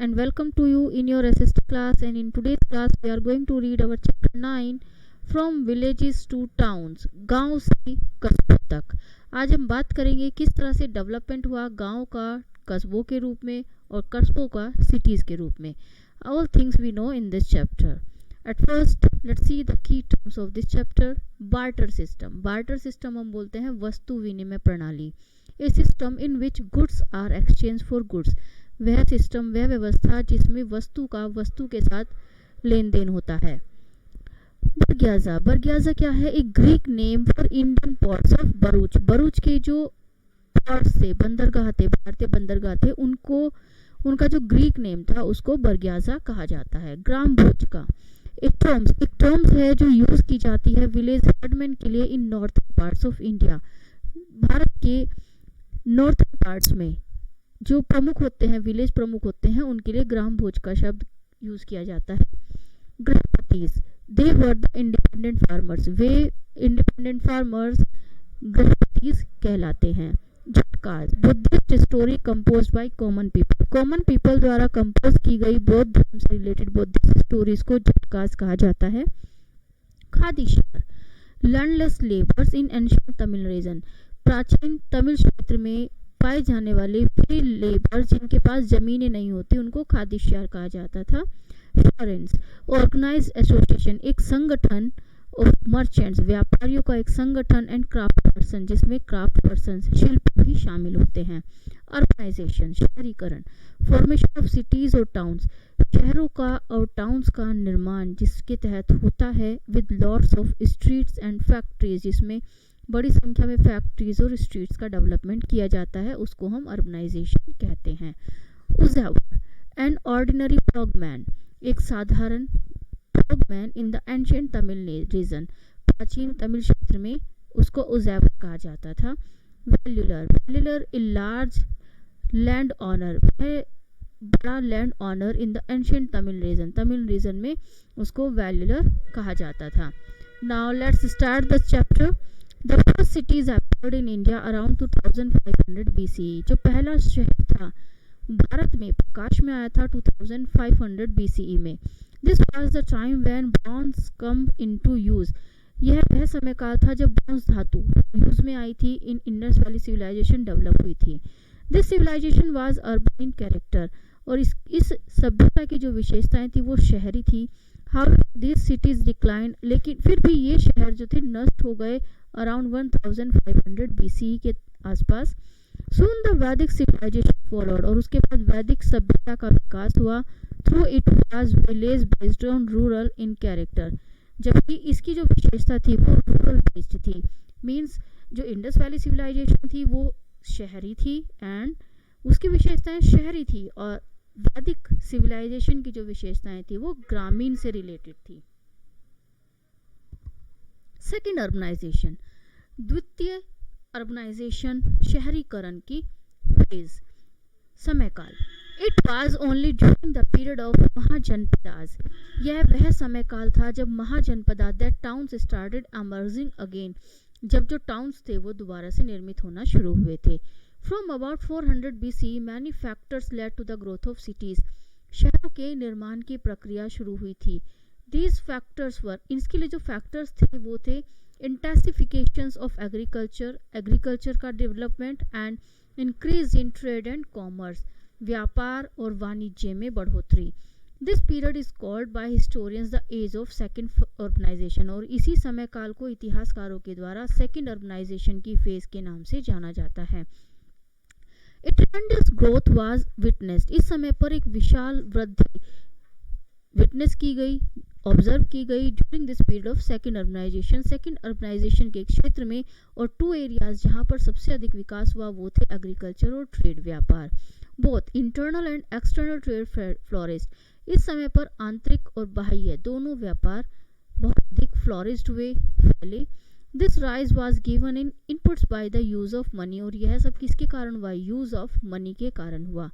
and welcome to you in your SST class. And in today's class we are going to read our chapter 9 from villages to towns, गांव से कस्बों तक. आज हम बात करेंगे किस तरह से डेवलपमेंट हुआ गांव का कस्बों के रूप में और कस्बों का सिटीज़ के रूप में. All things we know in this chapter. At first, let's see the key terms of this chapter. Barter system. Barter system हम बोलते हैं वस्तु विनिमय प्रणाली. A system in which goods are exchanged for goods. वह सिस्टम, वह व्यवस्था जिसमें वस्तु का वस्तु के साथ लेन देन होता है. बरग्याजा. बरग्याजा क्या है? एक Greek name for Indian ports of Bharuch. Bharuch के जो पोर्ट्स थे, बंदरगाह थे, भारतीय बंदरगाह थे, उनको उनका जो ग्रीक नेम था उसको बरग्याजा कहा जाता है. ग्राम भोज का एक टर्म्स है जो यूज की जाती है विलेज हेडमैन के लिए in north parts of India. Bharat के नॉर्थ पार्ट्स में जो प्रमुख होते हैं, विलेज प्रमुख होते हैं, उनके लिए ग्राम भोज का शब्द यूज किया जाता है. Grihapatis. They were the independent farmers. They independent farmers grihapatis कहलाते हैं. झटकाज. Buddhist story compose by common people. Common people द्वारा कंपोज की गई बौद्ध धर्म से रिलेटेड बुद्धिस्ट स्टोरीज को झटकाज कहा जाता है. खादीश्वर. Landless labours in ancient Tamil region. प्राचीन तमिल क्षेत्र में पाए जाने वाले वे लेबर जिनके पास जमीनें नहीं होती उनको खादीश्यार कहा जाता था. फ्लोरेंस. Organised association. एक संगठन ऑफ मर्चेंट्स. व्यापारियों का एक संगठन. एंड क्राफ्ट पर्सन जिसमें क्राफ्ट पर्सन शिल्प भी शामिल होते हैं. अर्बनाइजेशन. शहरीकरण. फॉर्मेशन ऑफ सिटीज और टाउन्स. शहरों का और टाउन्स का निर्माण जिसके तहत होता है with lots of streets and factories, जिसमें बड़ी संख्या में फैक्ट्रीज और स्ट्रीट्स का डेवलपमेंट किया जाता है, उसको हम अर्बनाइजेशन कहते हैं. उजावर. An ordinary ploughman. एक साधारण ploughman in the ancient Tamil region. प्राचीन तमिल क्षेत्र में उसको उजावर कहा जाता था. Vellalar. Vellalar a large land owner. बड़ा land owner in the ancient Tamil region. Tamil region में उसको वैल्यूलर कहा जाता था. Now let's start the chapter. The first cities appeared in India around 2500 BCE. जो पहला शहर था भारत में प्रकाश में आया था 2500 BCE में. This was the time when bronze come into use. यह वह समय काल था जब ब्रॉन्ज धातु यूज में आई थी. In Indus valley civilisation develop हुई थी. This civilisation was urban in character. और इस सभ्यता की जो विशेषताएं थी वो शहरी थी. How this cities decline. लेकिन फिर भी ये शहर जो थे नष्ट हो गए अराउंड 1500 BCE के आसपास. Soon the Vedic civilization followed. और उसके बाद वैदिक सभ्यता का विकास हुआ. Through it was village based on rural in character. जबकि इसकी जो विशेषता थी वो रूरल बेस्ड थी. मीन्स जो इंडस वैली सिविलाइजेशन थी वो शहरी थी एंड उसकी विशेषताएं शहरी थी, और वैदिक सिविलाइजेशन की जो विशेषताएं थी वो ग्रामीण से रिलेटेड थी. Second urbanisation. द्वितीय अर्बनाइजेशन, शहरीकरण की फेज. समयकाल. It was only during the period of mahajanapadas. यह वह समय काल था जब Mahajanapada that towns started emerging again. जब जो टाउन्स थे वो दोबारा से निर्मित होना शुरू हुए थे. From about 400 BCE many factors led to the growth of cities. शहरों के निर्माण की प्रक्रिया शुरू हुई थी. These factors were, इसके लिए जो फैक्टर्स थे वो थे इंटेंसिफिकेशंस ऑफ एग्रीकल्चर, एग्रीकल्चर का development and increase in trade and commerce, व्यापार और वाणिज्य में बढ़ोतरी. This period is called by historians the age of second urbanisation. और इसी समय काल को इतिहासकारों के द्वारा सेकेंड अर्बनाइजेशन की फेज के नाम से जाना जाता है. ए ट्रेमेंडस ग्रोथ वाज विटनेस्ड. इस समय पर एक विशाल वृद्धि विटनेस की गई, ऑब्जर्व की गई during this period of second urbanisation. Second urbanisation के क्षेत्र में और टू एरियाज जहां पर सबसे अधिक विकास हुआ वो थे एग्रीकल्चर और ट्रेड, व्यापार. Both internal and external trade flourished. इस समय पर आंतरिक और बाह्य दोनों व्यापार बहुत अधिक फ्लोरिस्ड हुए, फैले. This rise was given in inputs by the use of money. और यह सब किसके कारण हुआ? यूज ऑफ मनी के कारण हुआ.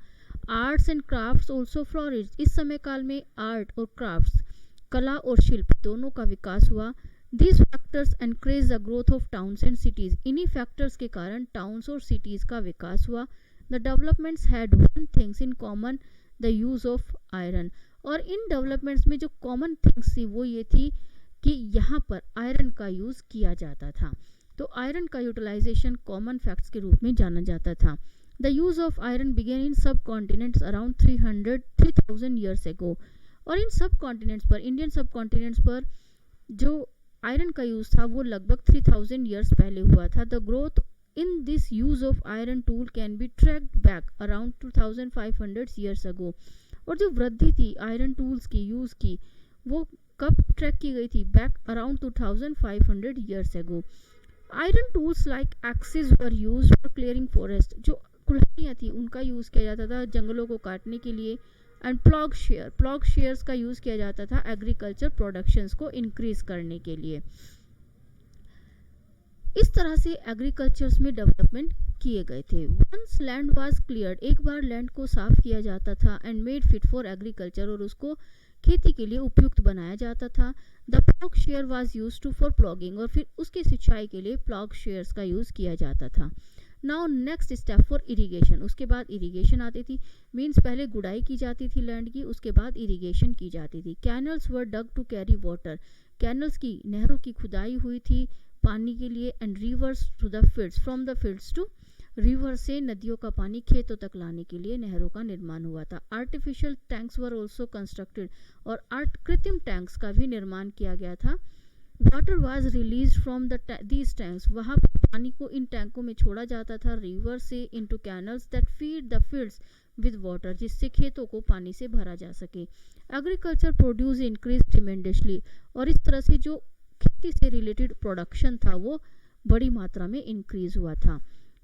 Arts and crafts also flourished. इस समय काल में आर्ट और क्राफ्ट्स, कला और शिल्प दोनों का विकास हुआ. These factors encourage the growth of towns and cities. इन्हीं फैक्टर्स के कारण टाउन्स और सिटीज का विकास हुआ. The developments had one things in common. The use of iron. और इन डेवलपमेंट्स में जो कॉमन थिंग्स थी वो ये थी कि यहाँ पर आयरन का यूज़ किया जाता था। तो आयरन का यूटिलाइजेशन कॉमन फैक्ट्स के रूप में जाना जाता था। The use of iron began in subcontinents around 3000 years ago. और इन सब कॉन्टिनेंट्स पर, इंडियन सब कॉन्टिनेंट्स पर जो आयरन का यूज़ था वो लगभग 3000 ईयर्स पहले हुआ था। The growth in this use of iron tool can be tracked back around 2500 years ago. और जो वृद्धि थी आयरन टूल्स की यूज़ की वो कब ट्रैक की गई थी? Back around 2500 years ago. Iron tools like axis were used for clearing forest. जो कुल्हाड़ियाँ थी उनका यूज़ किया जाता था जंगलों को काटने के लिए। एंड प्लॉग शेयर्स का यूज़ किया जाता था एग्रीकल्चर प्रोडक्शंस को इंक्रीज करने के लिए। इस तरह से एग्रीकल्चर्स में डेवलपमेंट किए गए थे। वंस लैंड वाज क्लियर्ड, एक बार लैंड को साफ किया जाता था and made fit for agriculture, और उसको खेती के लिए उपयुक्त बनाया जाता था। The plough share was used to for ploughing, और फिर उसकी सिंचाई के लिए प्लॉग शेयर्स का यूज़ किया जाता था। Now next step for irrigation, उसके बाद इरिगेशन आती थी। मीन्स पहले गुड़ाई की जाती थी लैंड की, उसके बाद इरिगेशन की जाती थी। Canals were dug to carry water, canals की, नहरों की खुदाई हुई थी पानी के लिए। And rivers to the fields, from the fields to river, से नदियों का पानी खेतों तक लाने के लिए नहरों का निर्माण हुआ था। Artificial tanks were also constructed, और कृत्रिम टैंक्स का भी निर्माण किया गया था। Water was release from these tanks, वहाँ पानी को इन टैंकों में छोड़ा जाता था रिवर से into canals that feed the fields with water, जिससे खेतों को पानी से भरा जा सके। एग्रीकल्चर प्रोड्यूस इंक्रीज ट्रिमेंडसली, और इस तरह से जो खेती से रिलेटेड प्रोडक्शन था वो बड़ी मात्रा में इंक्रीज हुआ था।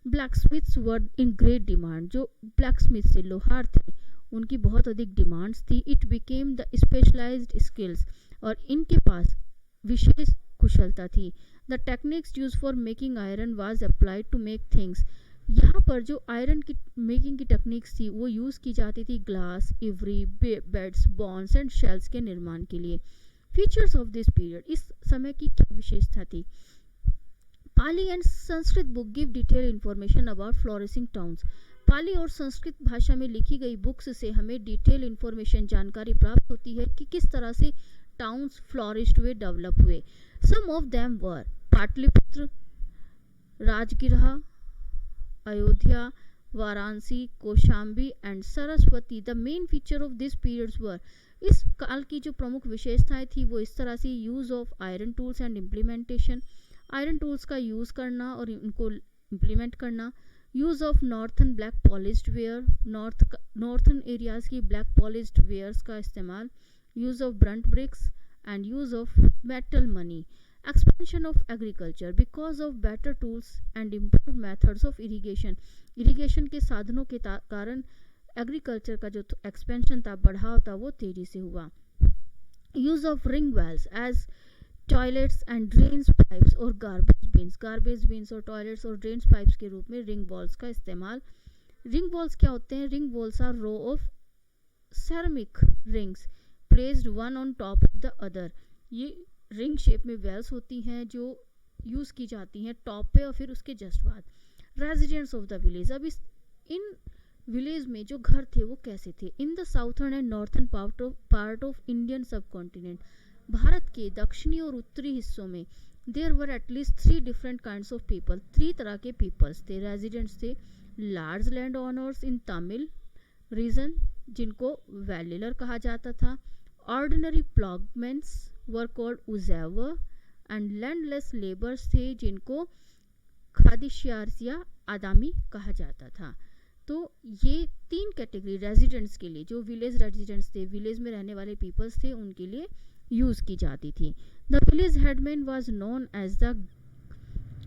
Blacksmiths were in great demand, जो ब्लैकस्मिथ से लोहार थे उनकी बहुत अधिक डिमांड्स थी। It became the specialised skills, और इनके पास विशेष कुशलता थी। The techniques use for making iron was applied to make things, यहाँ पर जो आयरन की मेकिंग की टेक्निक्स थी वो यूज़ की जाती थी glass, ivory, beads, bones and shells के निर्माण के लिए। फीचर्स ऑफ दिस पीरियड, इस समय की क्या विशेषता थी? Pali and Sanskrit book give detail information about flourishing towns. Pali और संस्कृत भाषा में लिखी गई बुक्स से हमें डिटेल इंफॉर्मेशन, जानकारी प्राप्त होती है कि किस तरह से टाउन्स फ्लोरिश्ड हुए, डेवलप हुए। Some of them were Pataliputra, Rajagriha, Ayodhya, Varanasi, Kaushambi and Saraswati. The main feature of this periods were, इस काल की जो प्रमुख विशेषताएं थी वो इस तरह से use of iron tools and implementation, iron tools का यूज़ करना और इनको इम्प्लीमेंट करना। Use of northern black polished ware, northern areas की ब्लैक पॉलिश्ड वेयर्स का इस्तेमाल। Use of burnt bricks and use of metal money. Expansion of agriculture because of better tools and improve methods of irrigation, irrigation के साधनों के कारण agriculture का जो expansion था, बढ़ाव था, वो तेजी से हुआ। Use of ring wells as toilets and drains pipes और गार्बेज बिन्स और टॉयलेट्स और ड्रेन्स पाइप्स के रूप में रिंग वॉल्स का इस्तेमाल। रिंग वॉल्स क्या होते हैं? Ring walls are row of ceramic rings placed one on top of the other. ये रिंग शेप में वेल्स होती हैं जो यूज़ की जाती हैं टॉप पे और फिर उसके जस्ट बाद। रेजिडेंट्स ऑफ द विलेज, अब इन विलेज में जो घर थे वो कैसे थे? In the southern and northern part of Indian subcontinent, भारत के दक्षिणी और उत्तरी हिस्सों में there were at least 3 different kinds of people, 3 तरह के पीपल्स थे, रेजिडेंट्स थे। Large land owners in Tamil region जिनको वैल्यूलर कहा जाता था। Ordinary ploughmen were called uzhavar and landless labours थे जिनको खादिशियार्स या आदामी कहा जाता था। तो ये 3 कैटेगरी रेजिडेंट्स के लिए, जो विलेज रेजिडेंट्स थे, विलेज में रहने वाले पीपल्स थे, उनके लिए यूज की जाती थी। The village headman was known as the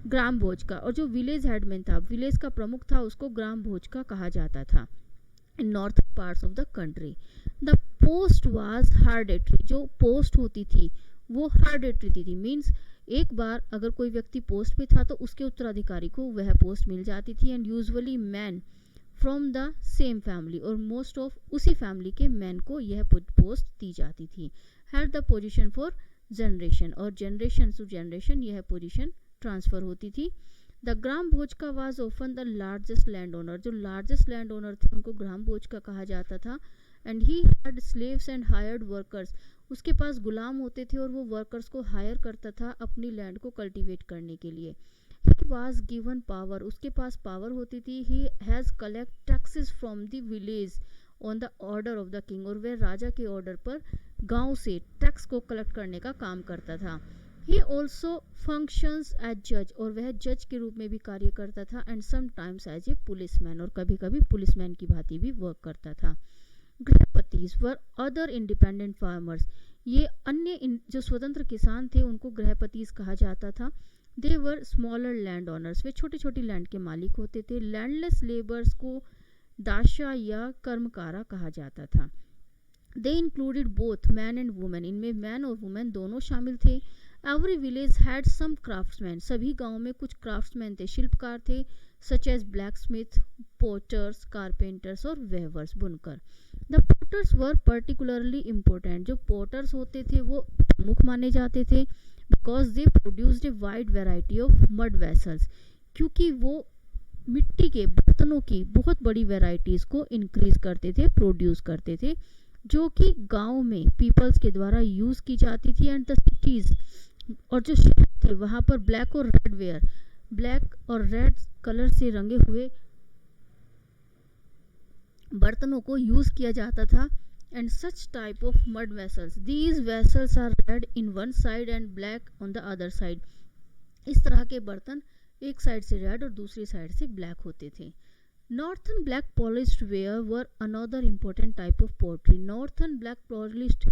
gram bhoj का, और जो विलेज हेडमैन था, विलेज का प्रमुख था, उसको ग्राम भोज का कहा जाता था। In north parts of the country the post was hereditary, जो पोस्ट होती थी वो हेरिडिटरी थी। मीन्स एक बार अगर कोई व्यक्ति पोस्ट पे था तो उसके उत्तराधिकारी को वह पोस्ट मिल जाती थी। And usually man from the same family, और मोस्ट ऑफ उसी फैमिली के मैन को यह पोस्ट दी जाती थी। Had the position for generation, और जनरेशन टू जनरेशन यह पोजीशन ट्रांसफर होती थी। द ग्राम भोज का was often the largest land owner, जो लार्जेस्ट लैंड ओनर थे उनको ग्राम भोज का कहा जाता था। And he had slaves and hired workers, उसके पास गुलाम होते थे और वो वर्कर्स को हायर करता था अपनी लैंड को कल्टीवेट करने के लिए। ही वॉज गिवन पावर, उसके पास पावर होती थी। He has collect taxes from the village on the order of the king, और वह राजा के ऑर्डर पर गांव से टैक्स को कलेक्ट करने का काम करता था। ही ऑल्सो फंक्शंस एज जज, और वह जज के रूप में भी कार्य करता था, and sometimes as a policeman, और कभी कभी पुलिसमैन की भांति भी वर्क करता था। गृहपतिस वर अदर इंडिपेंडेंट फार्मर्स, ये अन्य जो स्वतंत्र किसान थे उनको गृहपतिस कहा जाता था। दे वर स्मॉलर लैंड ओनर्स, वे छोटी छोटी लैंड के मालिक होते थे। लैंडलेस लेबर्स को दाशा या कर्मकारा कहा जाता था। They included both man and women, इनमें मैन और वुमेन दोनों शामिल थे। Every village had some craftsman, सभी गांवों में कुछ क्राफ्ट्समैन थे, शिल्पकार थे, such as blacksmith, potters, carpenters और वेवर्स, बुनकर। The potters were particularly important, जो पोर्टर्स होते थे वो प्रमुख माने जाते थे, because they produced a wide variety of mud vessels, क्योंकि वो मिट्टी के बर्तनों की बहुत बड़ी वेराइटीज को इंक्रीज करते थे, प्रोड्यूस करते थे, जो कि गांव में पीपल्स के द्वारा यूज की जाती थी। एंड द सिटीज, और जो शहर थे वहां पर ब्लैक और रेड वेयर, ब्लैक और रेड कलर से रंगे हुए बर्तनों को यूज किया जाता था। And such type of mud vessels, these vessels are red in one side and black on the other side, इस तरह के बर्तन एक साइड से रेड और दूसरी साइड से ब्लैक होते थे। Northern black polished ware were another important type of pottery, northern black polished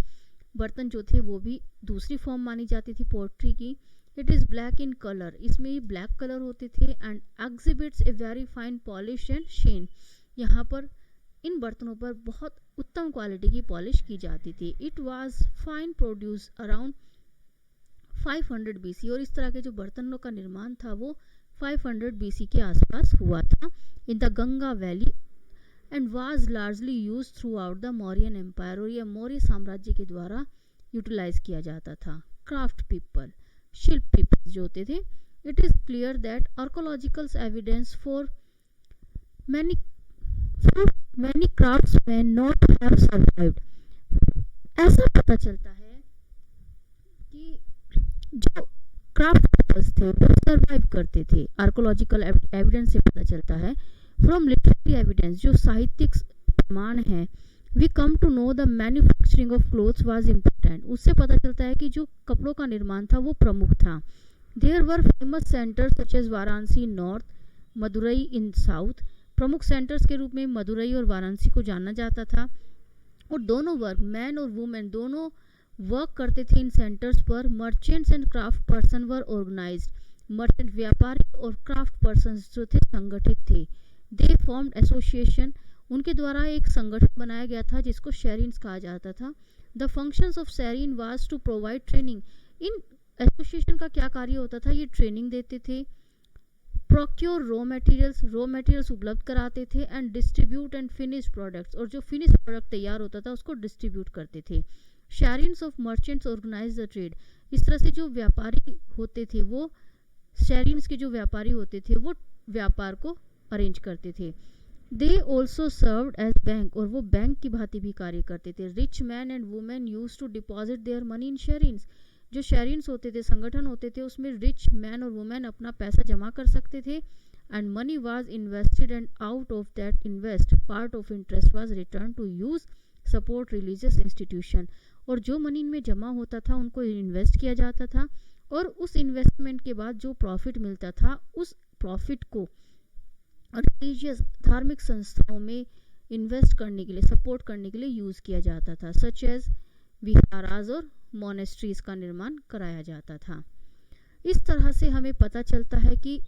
बर्तन जो थे वो भी दूसरी फॉर्म मानी जाती थी पोर्ट्री की। It is black in colour, इसमें ही ब्लैक कलर होते थे। And exhibits a very fine polish and Shane, यहाँ पर इन बर्तनों पर बहुत उत्तम क्वालिटी की पॉलिश की जाती थी। It was fine produce around 500 BC, और इस तरह के जो बर्तनों का निर्माण था वो 500 BC के आसपास हुआ था in the Ganga valley, and was largely used throughout the Mauryan empire, और यह मौर्य साम्राज्य के द्वारा यूटिलाइज किया जाता था। क्राफ्ट पीपल, शिल्प पीपल जो होते थे, it is clear that archaeological evidence for many craftsman not have survived, ऐसा पता चलता है कि जो क्राफ्ट पीपल्स थे वो सर्वाइव करते थे। आर्कोलॉजिकल एविडेंस से पता चलता है। फ्रॉम लिटरेरी एविडेंस, जो साहित्यिक प्रमाण है, we come to know the manufacturing of clothes was important, उससे पता चलता है कि जो कपड़ों का निर्माण था वो प्रमुख था। There were famous centres such as Varanasi north, Madurai in south, प्रमुख सेंटर्स के रूप में मदुरई और वाराणसी को जाना जाता था। और दोनों वर्ग, मैन और वुमेन, दोनों वर्क करते थे इन सेंटर्स पर। Merchants and craft person were organised, merchant व्यापारी और क्राफ्ट पर्सन जो थे संगठित थे। दे फॉर्म्ड एसोसिएशन, उनके द्वारा एक संगठन बनाया गया था जिसको शेरिन्स कहा जाता था। The functions of shreni was to provide training, इन एसोसिएशन का क्या कार्य होता था, ये ट्रेनिंग देते थे। प्रोक्योर रॉ मटेरियल्स उपलब्ध कराते थे। And distribute and finish products, और जो फिनिश प्रोडक्ट तैयार होता था उसको डिस्ट्रीब्यूट करते थे। Shrenis of merchants organise the trade, इस तरह से जो व्यापारी होते थे वो, शेरिन्स के जो व्यापारी होते थे वो व्यापार को अरेंज करते थे। They also served as bank, और वो बैंक की भांति भी कार्य करते थे। Rich man and women use to deposit their money in shrenis, जो शेरिन्स होते थे, संगठन होते थे, उसमें रिच मैन और वुमेन अपना पैसा जमा कर सकते थे। And money was invested, and out of that invest part of interest was return to use support religious institution, और जो मनी इनमें जमा होता था उनको इन्वेस्ट किया जाता था, और उस इन्वेस्टमेंट के बाद जो प्रॉफिट मिलता था उस प्रॉफिट को रिलीजियस धार्मिक संस्थाओं में इन्वेस्ट करने के लिए, सपोर्ट करने के लिए यूज किया जाता था। सच एज विहाराज और मोनेस्ट्रीज का निर्माण कराया जाता था। इस तरह से हमें पता चलता है कि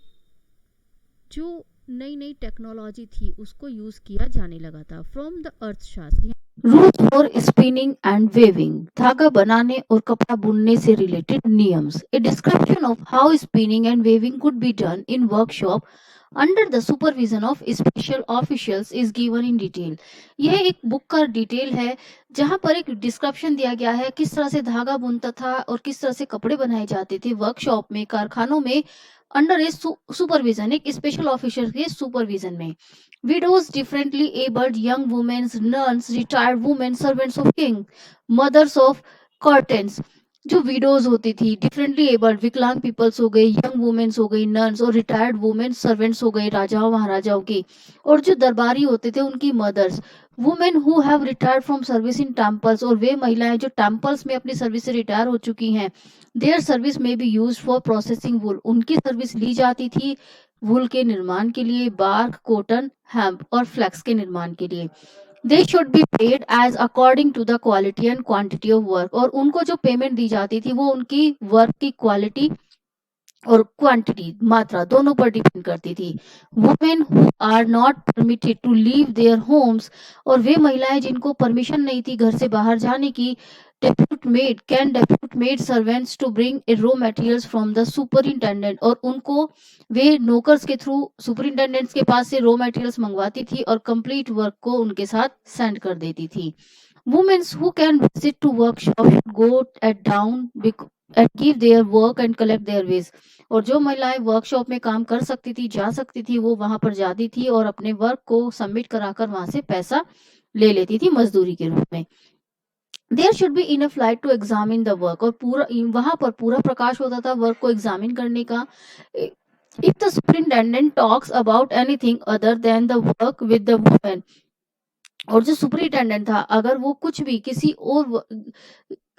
जो नई नई टेक्नोलॉजी थी उसको यूज किया जाने लगा था। From the Arthashastra, rules for spinning and weaving, धागा बनाने और कपड़ा बुनने से रिलेटेड नियम्स। A description of how spinning and weaving could be done in workshop under the supervision of special officials is given in detail. यह एक बुक का डिटेल है जहां पर एक डिस्क्रिप्शन दिया गया है किस तरह से धागा बुनता था और किस तरह से कपड़े बनाए जाते थे वर्कशॉप में, कारखानों में, अंडर ए सुपरविजन, एक स्पेशल ऑफिसर के सुपरविजन में। Widows, differently abled young womens, nurse, retired women, servants of king, mothers of curtains, जो विडोज होती थी, डिफरेंटली एबल्ड विकलांग पीपल्स हो गए, यंग वुमेन्स हो गई, नर्स और रिटायर्ड वुमेन सर्वेंट्स हो गए राजाओं महाराजाओं की, और जो दरबारी होते थे उनकी mothers, women who have retired from service in temples, और वे महिलाएं जो टेम्पल्स में अपनी सर्विस से रिटायर हो चुकी हैं, देयर सर्विस में बी यूज फॉर प्रोसेसिंग वुल, उनकी सर्विस ली जाती थी वुल के निर्माण के लिए, बार्क, कॉटन, हेम्प और फ्लैक्स के निर्माण के लिए। They should be paid as according to the quality and quantity of work, और उनको जो पेमेंट दी जाती थी वो उनकी वर्क की क्वालिटी और क्वांटिटी, मात्रा, दोनों पर डिपेंड करती थी। Women who are not permitted to leave their homes, और वे महिलाएं जिनको परमिशन नहीं थी घर से बाहर जाने की, depute maid servants to bring raw materials from the superintendent, और उनको वे नौकर्स के थ्रू सुपरिंटेंडेंट्स के पास से रॉ मटेरियल्स मंगवाती थी और कंप्लीट वर्क को उनके साथ सेंड कर देती थी। Womens who can visit to workshop go at dawn and give their work and collect their wages, और जो महिलाएं वर्कशॉप में काम कर सकती थी, जा सकती थी, वो वहां पर जाती थी और अपने वर्क को सबमिट कराकर वहां से पैसा ले लेती थी मजदूरी के रूप में। There should be enough light to examine the work, और पूरा वहां पर पूरा प्रकाश होता था वर्क को एग्जामिन करने का। If the superintendent talks about anything other than the work with the women, और जो सुपरिंटेंडेंट था अगर वो कुछ भी किसी और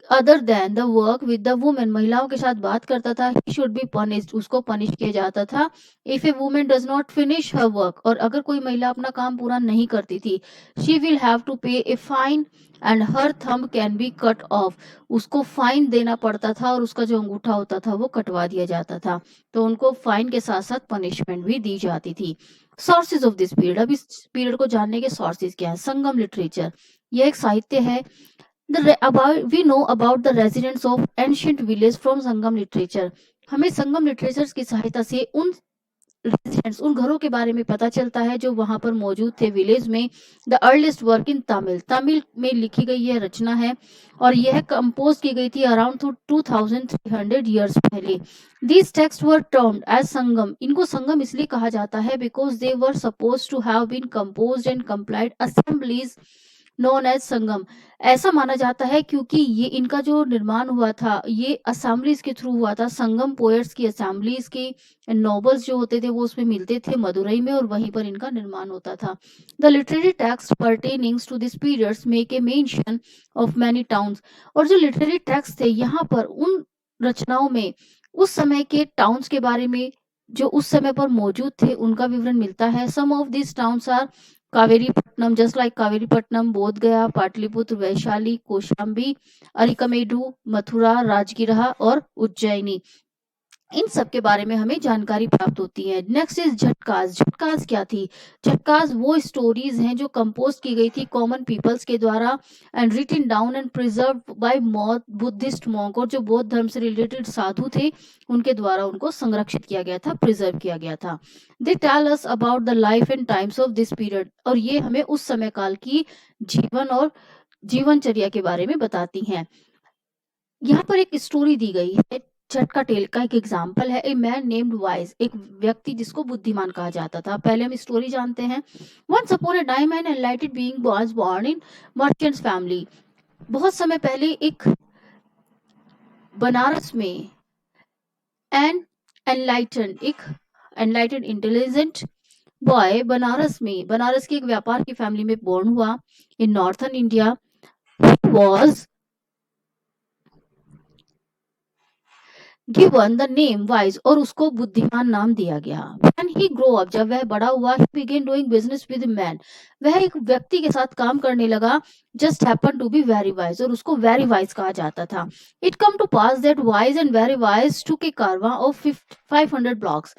other than the work with the women, महिलाओं के साथ बात करता था, ही शुड बी पनिश्ड, उसको पनिश किया जाता था। If A women does not finish her work, और अगर कोई महिला अपना काम पूरा नहीं करती थी, शी विल हैव टू पे a fine and her thumb can be cut off, उसको फाइन देना पड़ता था और उसका जो अंगूठा होता था वो कटवा दिया जाता था। तो उनको फाइन के साथ साथ पनिशमेंट भी दी जाती थी। सोर्सेज ऑफ दिस पीरियड, अब इस पीरियड को जानने के सोर्सेज क्या है। संगम लिटरेचर, यह एक साहित्य है। We know about the residents of ancient village from Sangam literature, हमें संगम लिटरेचर की सहायता से उन रेजिडेंट्स, उन घरों के बारे में पता चलता है जो वहां पर मौजूद थे विलेज में। The earliest work in Tamil, Tamil में लिखी गई यह रचना है और यह कंपोज की गई थी अराउंड 2300 ईयर्स पहले। These text were termed as Sangam, इनको संगम इसलिए कहा जाता है because they were suppose to have been composed and compiled assemblies known as Sangam, ऐसा माना जाता है क्योंकि ये इनका जो निर्माण हुआ था ये असेंबलीज के थ्रू हुआ था। संगम पोएट्स की असेंबलीज के नॉवेल्स जो होते थे वो उसमें मिलते थे मदुरई में और वहीं पर इनका निर्माण होता था। The literary text pertaining to this periods make a mention of many towns, और जो लिटरेरी टेक्स्ट थे यहाँ पर उन रचनाओं में उस समय के टाउन्स के बारे में जो उस समय पर मौजूद थे उनका विवरण मिलता है। Some of this towns are Kaveripattinam, just like Kaveripattinam, Bodh Gaya, Pataliputra, Vaishali, Kaushambi, Arikamedu, Mathura, राजगिरहा और उज्जैनी, इन सब के बारे में हमें जानकारी प्राप्त होती है। Next is झटकास। झटकास क्या थी? झटकास वो स्टोरीज हैं जो कंपोज की गई थी कॉमन पीपल्स के द्वारा and written down and preserve by Buddhist monk, और जो बौद्ध धर्म से रिलेटेड साधु थे उनके द्वारा उनको संरक्षित किया गया था, प्रिजर्व किया गया था। They tell us about the life and times of this period, और ये हमें उस समय काल की जीवन और जीवनचर्या के बारे में बताती हैं। यहाँ पर एक स्टोरी दी गई है, झटका टेल का एक एग्जाम्पल है। ए मैन नेम्ड वाइज, एक व्यक्ति जिसको बुद्धिमान कहा जाता था। पहले हम स्टोरी जानते हैं। Once upon a time an enlightened being was born in merchants family, बहुत समय पहले एक बनारस में an enlightened intelligent boy Banaras में, बनारस की एक व्यापार की फैमिली में बोर्न हुआ in northern India. Was given the name wise, और उसको बुद्धिमान नाम दिया गया। When he grow up, जब वह बड़ा हुआ, he began doing business with man, वह एक व्यक्ति के साथ काम करने लगा। Just happened to be very wise, और उसको very wise कहा जाता था। It come to pass that wise and very wise took a caravan of 500 blocks,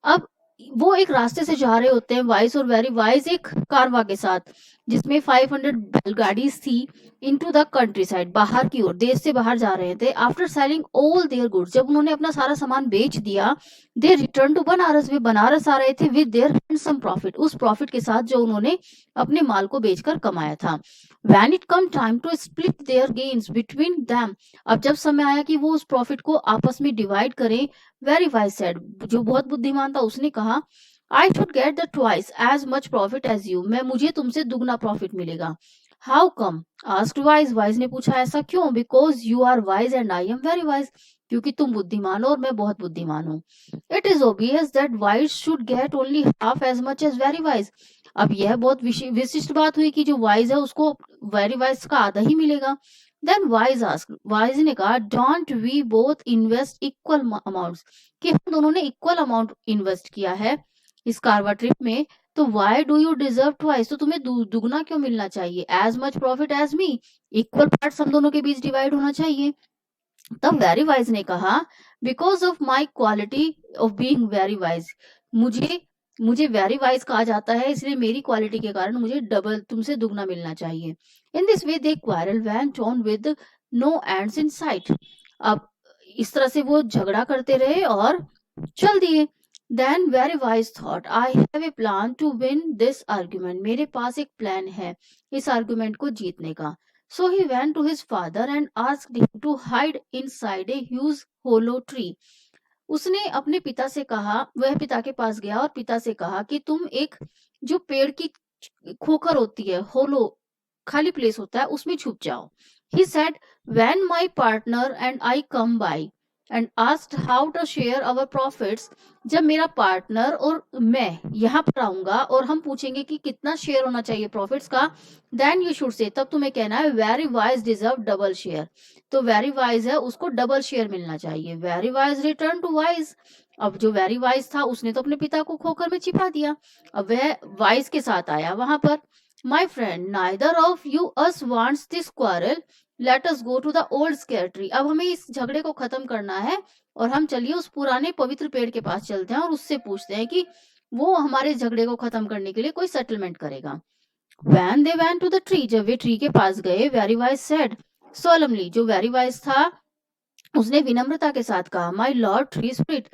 अब वो एक रास्ते से जा रहे होते हैं, वाइज और वेरी वाइज एक कारवा के साथ, जिसमें 500 बैलगाड़ीज थी, इनटू द कंट्री साइड, बाहर की ओर, देश से बाहर जा रहे थे। After selling all their goods, जब उन्होंने अपना सारा सामान बेच दिया, दे रिटर्न टू बनारस, वे बनारस आ रहे थे विद देयर हैंडसम प्रॉफिट, उस प्रॉफिट के साथ जो उन्होंने अपने माल को बेचकर कमाया था। When it come time to split their gains between them, अब जब समय आया कि वो उस प्रॉफिट को आपस में डिवाइड करें, वेरी वाइज सेड, जो बहुत बुद्धिमान था उसने कहा, I should get the twice as much profit as you, मुझे तुमसे दुगना प्रॉफिट मिलेगा। How come, asked wise, wise ने पूछा ऐसा क्यों, because you are wise and I am very wise, क्योंकि तुम बुद्धिमान हो और मैं बहुत बुद्धिमान हूँ। It is obvious that wise should get only half as much as very wise, अब यह बहुत विशिष्ट बात हुई कि जो वाइज है उसको वेरी वाइज का आधा ही मिलेगा। देन वाइज आस्क्ड, वाइज ने कहा, don't we both invest equal amounts, कि हम दोनों ने इक्वल अमाउंट इन्वेस्ट किया है इस कारवा ट्रिप में, तो why do you deserve twice, तो तुम्हें दुगना क्यों मिलना चाहिए, एज मच प्रॉफिट एज मी, इक्वल पार्ट्स हम दोनों के बीच डिवाइड होना चाहिए। तब वेरी वाइज ने कहा, because of my quality of being very wise, मुझे मुझे वेरी वाइज कहा जाता है, इसलिए मेरी क्वालिटी के कारण मुझे डबल, तुमसे दुगना मिलना चाहिए। In this way they quarrel went on with no ends in sight, अब इस तरह से वो झगड़ा करते रहे और चल दिए। Then very wise thought, I have a plan to win this argument, मेरे पास एक प्लान है इस आर्ग्यूमेंट को जीतने का। So he went to his father and asked him to hide inside a huge hollow tree. उसने अपने पिता से कहा, वह पिता के पास गया और पिता से कहा कि तुम एक, जो पेड़ की खोखर होती है, होलो खाली प्लेस होता है, उसमें छुप जाओ। He said, when my partner and I come by and asked how to share our profits, जब मेरा पार्टनर और मैं यहाँ पर आऊंगा और हम पूछेंगे कि कितना शेयर होना चाहिए प्रॉफिट्स का, देन यू शुड से, तब तुम्हें कहना है, very wise deserve double share, तो वेरी वाइज है उसको डबल शेयर मिलना चाहिए। Very wise return to wise, अब जो वेरी वाइज था उसने तो अपने पिता को खोकर में छिपा दिया, अब वह वाइज के साथ आया वहां पर। My friend, neither of you us wants this quarrel, let us go to the old scare tree, अब हमें इस झगड़े को खत्म करना है और हम चलिए उस पुराने पवित्र पेड़ के पास चलते हैं और उससे पूछते हैं कि वो हमारे झगड़े को खत्म करने के लिए कोई सेटलमेंट करेगा। When they went to the tree, जब वे ट्री के पास गए, वेरी वाइज said solemnly, जो वेरी वाइज था उसने विनम्रता के साथ कहा, माई लॉर्ड ट्री स्पिरिट,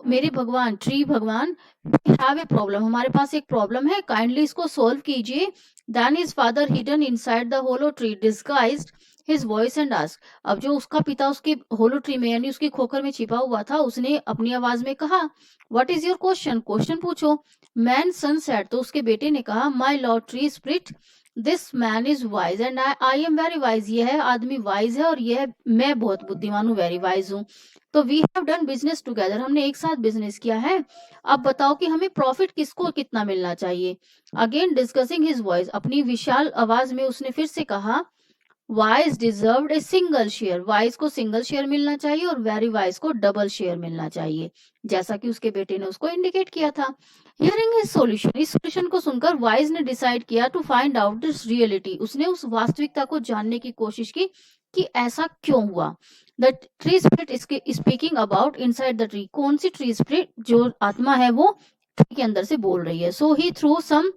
मेरे भगवान ट्री भगवान, वी हैव ए प्रॉब्लम, हमारे पास एक प्रॉब्लम है, काइंडली इसको सॉल्व कीजिए। Then his father hidden inside the hollow tree disguised his voice and asked, अब जो उसका पिता उसके होलो ट्री में यानी उसकी खोखर में छिपा हुआ था, उसने अपनी आवाज में कहा, what is your question, question पूछो। मैन सन सेड, तो उसके बेटे ने कहा, my lord tree spirit, this man is wise and I am very wise, यह आदमी वाइज है और यह मैं बहुत बुद्धिमान हूँ, वेरी वाइज हूँ। तो we have done business together, हमने एक साथ बिजनेस किया है, अब बताओ कि हमें प्रॉफिट किसको कितना मिलना चाहिए। अगेन डिस्कसिंग हिज वॉइस, अपनी विशाल आवाज में उसने फिर से कहा, wise deserved a single share, wise को सिंगल शेयर मिलना चाहिए और वेरी वाइज को डबल शेयर मिलना चाहिए, जैसा कि उसके बेटे ने उसको इंडिकेट किया था। हियरिंग हिज सॉल्यूशन, इस सॉल्यूशन को सुनकर वाइज ने डिसाइड किया to find out this reality, उसने उस वास्तविकता को जानने की कोशिश की कि ऐसा क्यों हुआ। The tree spirit speaking about inside the tree, कौन सी ट्री स्पिरिट, जो आत्मा है वो ट्री के अंदर से बोल रही है। So he through some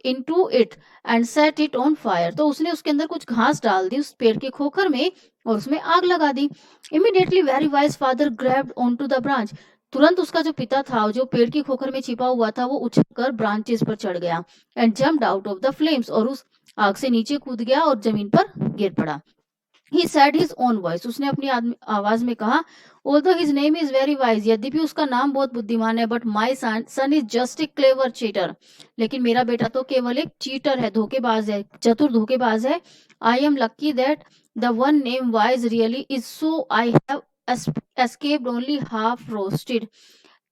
into it and set it on fire, तो उसने उसके अंदर कुछ घास डाल दी उस पेड़ के खोखर में और उसमें आग लगा दी। Immediately very wise father grabbed onto the branch, तुरंत उसका जो पिता था जो पेड़ की खोखर में छिपा हुआ था वो उछलकर ब्रांचेस पर चढ़ गया and jumped out of the flames, और उस आग से नीचे कूद गया और जमीन पर गिर पड़ा। He said his own voice, उसने अपनी आवाज में कहा, although his name is very wise, यद्यपि उसका नाम बहुत बुद्धिमान है, but my son is just a clever cheater, लेकिन मेरा बेटा तो केवल एक चीटर है, धोखेबाज है, चतुर धोखेबाज है। I am lucky that the one named wise really is, so I have escaped only half roasted,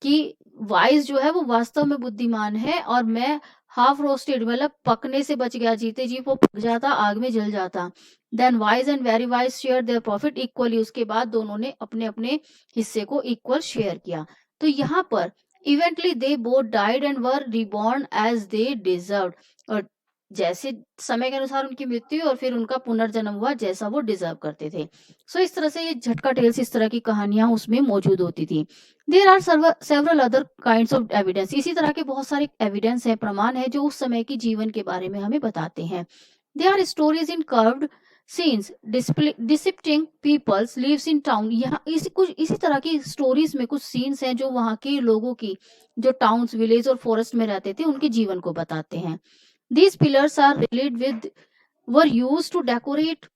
कि वाइज जो है वो वास्तव में बुद्धिमान है और मैं हाफ रोस्टेड मतलब पकने से बच गया, जीते जी वो पक जाता, आग में जल जाता। Then wise and very wise share their profit equally, उसके बाद दोनों ने अपने अपने हिस्से को इक्वल शेयर किया। तो यहाँ पर eventually they both died and were reborn as they deserved, और जैसे समय के अनुसार उनकी मृत्यु और फिर उनका पुनर्जन्म हुआ जैसा वो डिजर्व करते थे। सो इस तरह से ये झटका टेल्स, इस तरह की कहानियां उसमें मौजूद होती थी। There are several other kinds of evidence, इसी तरह के बहुत सारे एविडेंस है, प्रमाण है जो उस समय की जीवन के बारे में हमें बताते हैं। They are stories in carved scenes depicting peoples lives in town, यहाँ इसी तरह की स्टोरीज में कुछ सीन्स हैं जो वहाँ के लोगों की, जो टाउन्स, विलेज और फॉरेस्ट में रहते थे, उनके जीवन को बताते हैं। These pillars are were used to decorate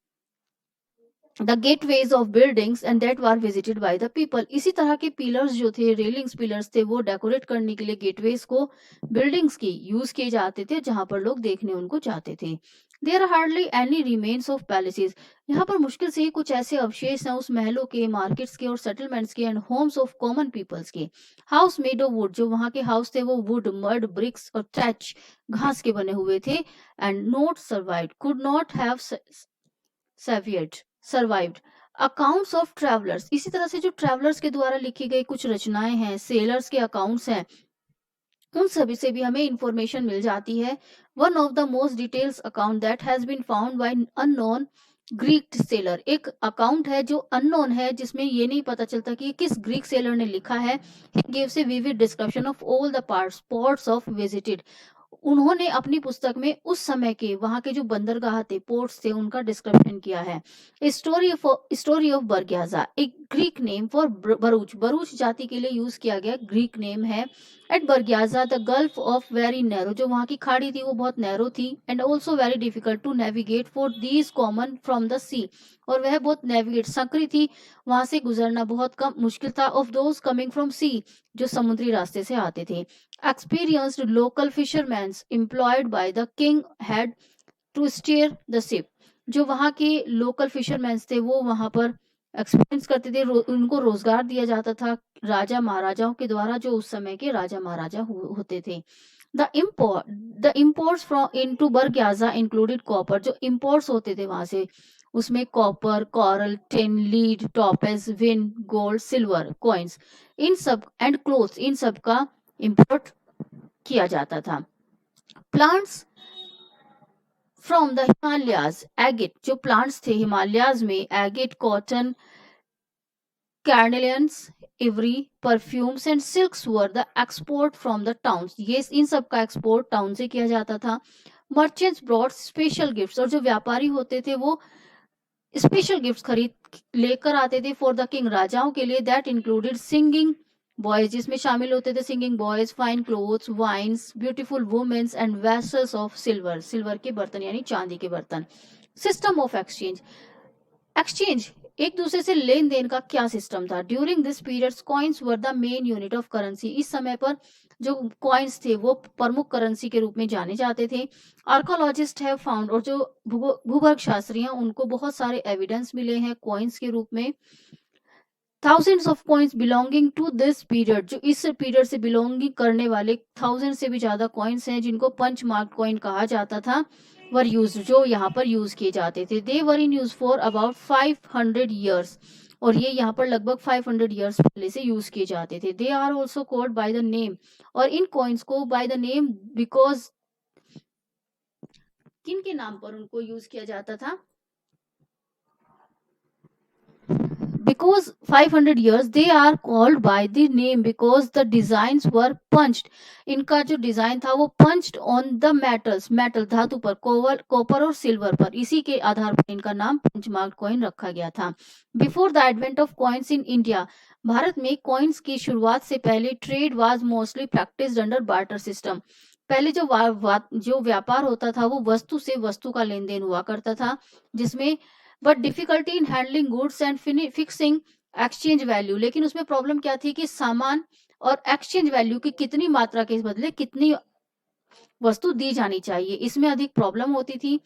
the gateways of buildings and that were visited by the people. इसी तरह के पिलर्स जो थे, रेलिंग्स पिलर्स थे, वो डेकोरेट करने के लिए गेटवेज को, बिल्डिंग्स की यूज किए जाते थे जहां पर लोग देखने उनको जाते थे। There are hardly any remains of palaces, यहाँ पर मुश्किल से ही कुछ ऐसे अवशेष हैं उस महलों के, मार्केट्स के और सेटलमेंट्स के, and homes of common peoples के। हाउस मेड ऑफ वुड, जो वहां के हाउस थे वो वुड, मड, ब्रिक्स और टैच, घास के बने हुए थे। And note survived, could not have survived. Accounts of travellers, इसी तरह से जो ट्रेवलर्स के द्वारा लिखी गई कुछ रचनाएं हैं, सेलर्स के अकाउंट्स हैं, उन सभी से भी हमें इंफॉर्मेशन मिल जाती है। One of the most details account that has been found by unknown Greek sailor, एक अकाउंट है जो अननोन है, जिसमें ये नहीं पता चलता कि किस ग्रीक सेलर ने लिखा है। He gives A vivid description of all the ports of visited, उन्होंने अपनी पुस्तक में उस समय के वहां के जो बंदरगाह थे, पोर्ट्स थे, उनका डिस्क्रिप्शन किया है। स्टोरी ऑफ बरग्याजा, एक Greek name for Bharuch, Bharuch जाति के लिए यूज किया गया ग्रीक नेम है। At Barygaza the gulf of very narrow, जो वहां की खाड़ी थी वो बहुत नैरो थी। And also very difficult to navigate for these common from the sea, और वह बहुत नेविगेट, संकरी थी, वहां से गुजरना बहुत कम मुश्किल था। ऑफ दोज कमिंग फ्रॉम सी, जो समुद्री रास्ते से आते थे। Experienced local fishermen employed by the king had to steer the ship, जो वहाँ के लोकल फिशरमैन थे वो वहाँ पर एक्सपीरियंस करते थे, उनको रोजगार दिया जाता था राजा महाराजाओं के द्वारा, जो उस समय के राजा महाराजा होते थे। The imports from into Barygaza included copper, जो इम्पोर्ट्स होते थे वहां से, उसमें copper, coral, tin, lead, topaz, wine, gold, silver, coins, इन सब, एंड क्लोथ्स, इन सब का इंपोर्ट किया जाता था। Plants from the Himalayas, agate, जो प्लांट्स थे हिमालयाज में, agate, cotton, carnelians, ivory, perfumes and silks were the export from the towns, ये इन सब का एक्सपोर्ट टाउन से किया जाता था। मर्चेंट्स ब्रॉट स्पेशल गिफ्ट्स, और जो व्यापारी होते थे वो स्पेशल गिफ्ट्स खरीद लेकर आते थे फॉर द किंग, राजाओं के लिए। दैट इंक्लूडेड सिंगिंग बॉयज, जिसमें शामिल होते थे singing boys, fine clothes, wines, beautiful womens and vessels of silver, silver के बर्तन यानी चांदी के बर्तन। सिस्टम ऑफ एक्सचेंज, एक्सचेंज एक दूसरे से लेन देन का क्या सिस्टम था। During this period coins were the main unit of currency, इस समय पर जो कॉइन्स थे वो प्रमुख करेंसी के रूप में जाने जाते थे। आर्कोलॉजिस्ट हैव फाउंड, और जो भूगर्भ शास्त्री हैं उनको बहुत सारे एविडेंस मिले हैं कॉइन्स के रूप में। Thousands of coins belonging to this period, जो इस पीरियड से बिलोंगिंग करने वाले 1000 से भी ज्यादा कॉइन्स हैं जिनको पंच मार्क कॉइन कहा जाता था, वर यूज, जो यहाँ पर यूज किए जाते थे। They were in use for about 500 years, और ये यहाँ पर लगभग 500 ईयर्स पहले से यूज किए जाते थे। They are also called by the name, और इन कॉइन्स को बाय द नेम बिकॉज, किन के नाम पर उनको यूज किया जाता था, because 500 years they are called by the name because the designs were punched, इनका जो डिजाइन था वो punched on the metals, metal धातु पर, कॉपर और सिल्वर पर, इसी के आधार पर इनका नाम पंचमार्क कॉइन रखा गया था। Before the advent of coins in India, Bharat में कॉइन्स की शुरुआत से पहले trade was mostly practised under barter system, पहले जो व्यापार होता था वो वस्तु से वस्तु का लेन देन हुआ करता था, जिसमें but difficulty in handling goods and fixing exchange value, लेकिन उसमें प्रॉब्लम क्या थी कि सामान और एक्सचेंज वैल्यू की कितनी मात्रा के बदले कितनी वस्तु दी जानी चाहिए, इसमें अधिक प्रॉब्लम होती थी।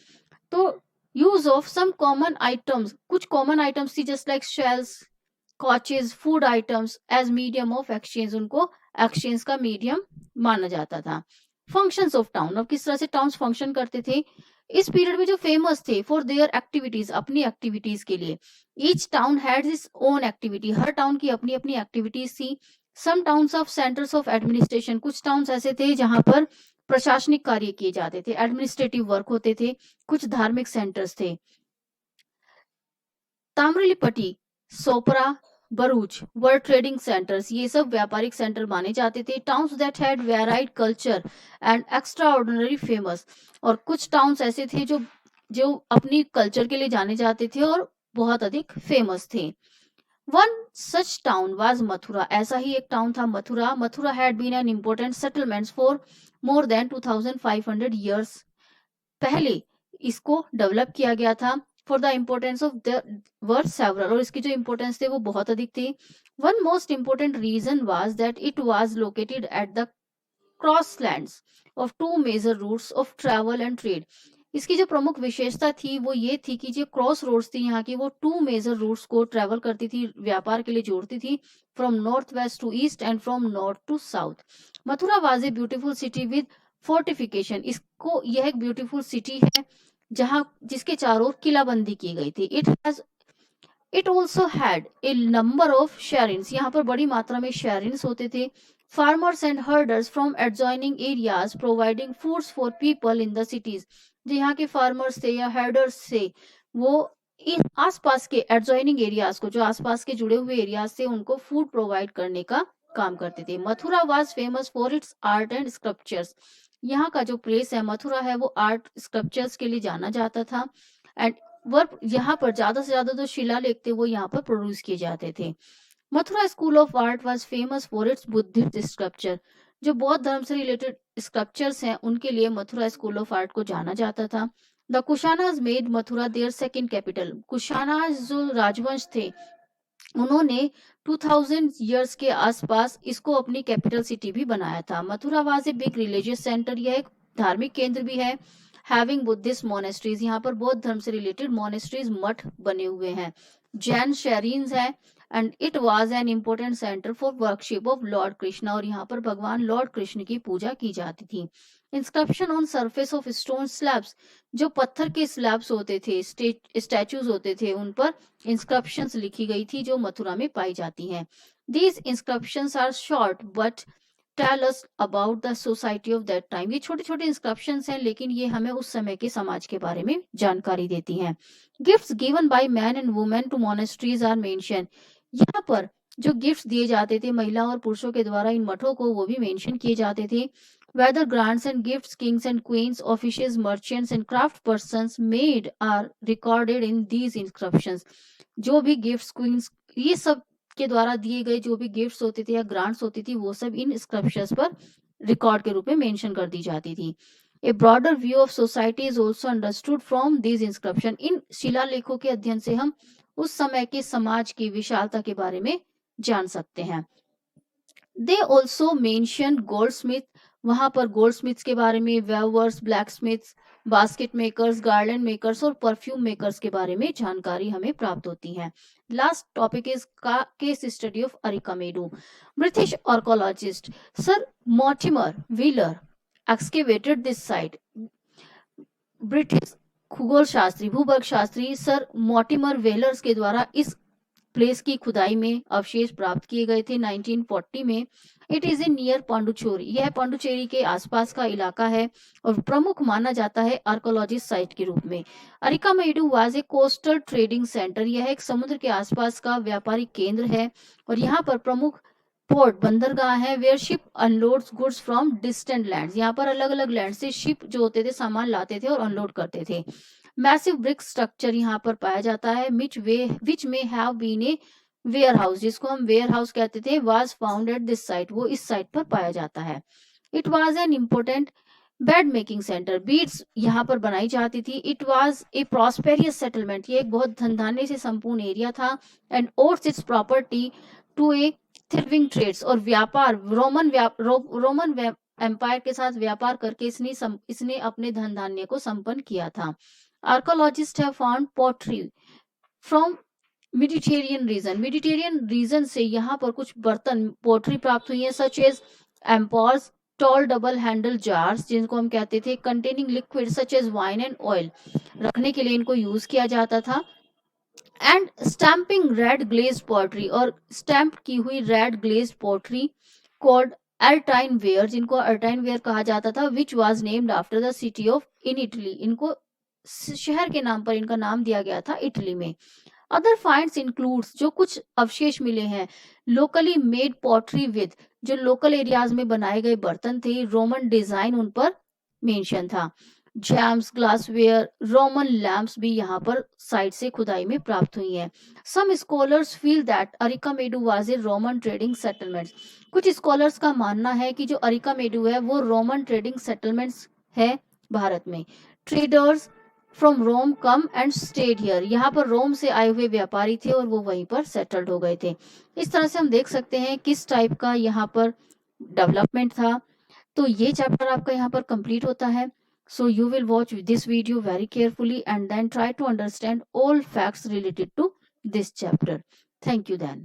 तो use of some common items, कुछ कॉमन आइटम्स थी just like shells, cowries, food items as medium of exchange, उनको एक्सचेंज का मीडियम माना जाता था। फंक्शंस ऑफ टाउन, अब किस तरह से टाउन्स फंक्शन करते थे इस पीरियड में, जो फेमस थे फॉर देयर एक्टिविटीज, अपनी एक्टिविटीज के लिए। Each town had his own activity, हर टाउन की अपनी अपनी एक्टिविटीज थी। Some towns of centres of administration, कुछ टाउन्स ऐसे थे जहां पर प्रशासनिक कार्य किए जाते थे, एडमिनिस्ट्रेटिव वर्क होते थे, कुछ धार्मिक सेंटर्स थे। ताम्रलिपट्टी, सोपरा, भरूच वर ट्रेडिंग सेंटर्स, ये सब व्यापारिक सेंटर माने जाते थे। Towns that had varied culture and extra ordinary famous, और कुछ टाउन्स ऐसे थे जो जो अपनी कल्चर के लिए जाने जाते थे और बहुत अधिक फेमस थे। One such town was Mathura, ऐसा ही एक टाउन था Mathura. Mathura had been an important settlement for more than 2500 years, पहले इसको डेवलप किया गया था। For the importance of the were several, और इसकी जो इम्पोर्टेंस थे वो बहुत अधिक थे। One most important reason was that it was located at the crosslands of two major routes of travel and trade. इसकी जो प्रमुख विशेषता थी वो ये थी कि जो क्रॉस रोड्स थी यहाँ की, वो टू मेजर रूट्स को ट्रैवल करती थी, व्यापार के लिए जोड़ती थी, from north west to east and from north to south. Mathura was a beautiful city with fortification, इसको यह एक ब्यूटीफुल सिटी है जहां जिसके चारों ओर किलाबंदी की गई थी। It also had a number of shrenis, यहाँ पर बड़ी मात्रा में शेरिन्स होते थे। Farmers and herders from adjoining areas providing foods for people in the cities, जो यहाँ के फार्मर्स थे या हर्डर्स थे, वो इन आसपास के एडजॉइनिंग एरियाज को, जो आसपास के जुड़े हुए एरियाज थे, उनको फूड प्रोवाइड करने का काम करते थे। Mathura was famous for its art and sculptures, यहाँ का जो प्लेस है मथुरा है वो आर्ट स्कल्पचर्स के लिए जाना जाता था। एंड वर्क यहाँ पर ज्यादा से ज्यादा जो शिलालेख थे वो यहाँ पर प्रोड्यूस किए जाते थे। Mathura school of art was famous for its Buddhist sculpture, जो बौद्ध धर्म से रिलेटेड स्कल्पचर्स हैं उनके लिए मथुरा स्कूल ऑफ आर्ट को जाना जाता था। The Kushanas made Mathura their second capital, Kushanas जो राजवंश थे उन्होंने 2000 इयर्स के आसपास इसको अपनी कैपिटल सिटी भी बनाया था। Mathura was a big religious centre, यह एक धार्मिक केंद्र भी है। हैविंग बुद्धिस्ट मोनेस्ट्रीज, यहाँ पर बौद्ध धर्म से रिलेटेड मोनेस्ट्रीज मठ बने हुए हैं। जैन शेरीन्स है, and it was an important centre for worship of Lord Krishna, और यहाँ पर भगवान लॉर्ड कृष्ण की पूजा की जाती थी। Inscription on surface of stone slabs, जो पत्थर के स्लैब्स होते थे, स्टैचूज होते थे, उन पर इंस्क्रिप्शंस लिखी गई थी जो मथुरा में पाई जाती हैं। These inscriptions are short but tell us about the society of that time, ये छोटे छोटे इंस्क्रिप्शंस हैं लेकिन ये हमें उस समय के समाज के बारे में जानकारी देती हैं। Gifts given by men and women to monasteries are mention, यहाँ पर जो गिफ्ट्स दिए जाते थे महिला और पुरुषों के द्वारा इन मठों को, वो भी मेंशन किए जाते थे। Whether grants and gifts kings and queens, officials, merchants and craft persons made are recorded in these inscriptions, जो भी गिफ्ट्स क्वींस ये सब के द्वारा दिए गए जो भी गिफ्ट्स होते थे या ग्रांट्स होती थी वो सब इन इंस्क्रिप्शंस पर रिकॉर्ड के रूप में मेंशन कर दी जाती थी। A broader view of society is also understood from these inscription, इन शिलालेखों के अध्ययन से हम उस समय के समाज की विशालता के बारे में जान सकते हैं। दे ऑल्सो मेंशन गोल्डस्मिथ, वहां पर गोल्डस्मिथ्स के बारे में, weavers, blacksmiths, basket makers, garland makers और परफ्यूम मेकर्स के बारे में जानकारी हमें प्राप्त होती है। Last topic is case study of Arikamedu. British archaeologist sir Mortimer Wheeler excavated this site, British खगोल शास्त्री भूगर्भ शास्त्री सर मॉर्टिमर व्हीलर्स के द्वारा इस प्लेस की खुदाई में अवशेष प्राप्त किए गए थे 1940 में। It is in near Pondicherry, यह पांडुचेरी के आसपास का इलाका है और प्रमुख माना जाता है आर्कोलॉजिस्ट साइट के रूप में। Arikamedu was a coastal trading centre, यह एक समुद्र के आसपास का व्यापारिक केंद्र है और यहाँ पर प्रमुख पोर्ट बंदरगाह है, where ship unloads goods from distant lands, यहाँ पर अलग अलग लैंड से शिप जो होते थे सामान लाते थे और अनलोड करते थे। मैसिव ब्रिक स्ट्रक्चर यहाँ पर पाया जाता है, विच में have been a warehouse, जिसको हम वेयर हाउस कहते थे, was found at this site, वो इस साइट पर पाया जाता है। It was an important bead making centre, beads यहाँ पर बनाई जाती थी। It was a prosperous settlement, ये एक बहुत धनधान्य से संपूर्ण एरिया था। And owed its property to a thriving trades, और व्यापार रोमन एम्पायर के साथ व्यापार करके इसने अपने धन धान्य को संपन्न किया था। Archaeologist have found pottery from Mediterranean region से यहाँ पर कुछ बर्तन पोट्री प्राप्त हुई है, such as amphoras, tall double handle jars, जिनको हम कहते थे, containing liquid such as wine and oil, रखने के लिए इनको यूज किया जाता था। And stamping red glazed pottery, और स्टैंप की हुई red glazed pottery called arretine ware, जिनको अर्टाइन वेयर कहा जाता था, which was named after the city of in Italy, इनको शहर के नाम पर इनका नाम दिया गया था इटली में। अदर फाइंड्स इंक्लूड्स, जो कुछ अवशेष मिले हैं, लोकली मेड पॉटरी विद, जो लोकल एरियाज में बनाए गए बर्तन थे, रोमन डिजाइन उन पर मेंशन था। जैम्स, ग्लासवेयर, रोमन लैम्प्स भी यहाँ पर साइड से खुदाई में प्राप्त हुई हैं। Some scholars feel that Arikamedu was a Roman trading settlement, कुछ स्कॉलर्स का मानना है कि जो अरिकामेडू है वो रोमन ट्रेडिंग सेटलमेंट्स है भारत में। Traders from Rome come and stayed here, यहाँ पर रोम से आए हुए व्यापारी थे और वो वहीं पर सेटल्ड हो गए थे। इस तरह से हम देख सकते हैं किस टाइप का यहाँ पर डेवलपमेंट था। तो ये चैप्टर आपका यहाँ पर कंप्लीट होता है। So you will watch this video very carefully and then try to understand all facts related to this chapter. Thank you then.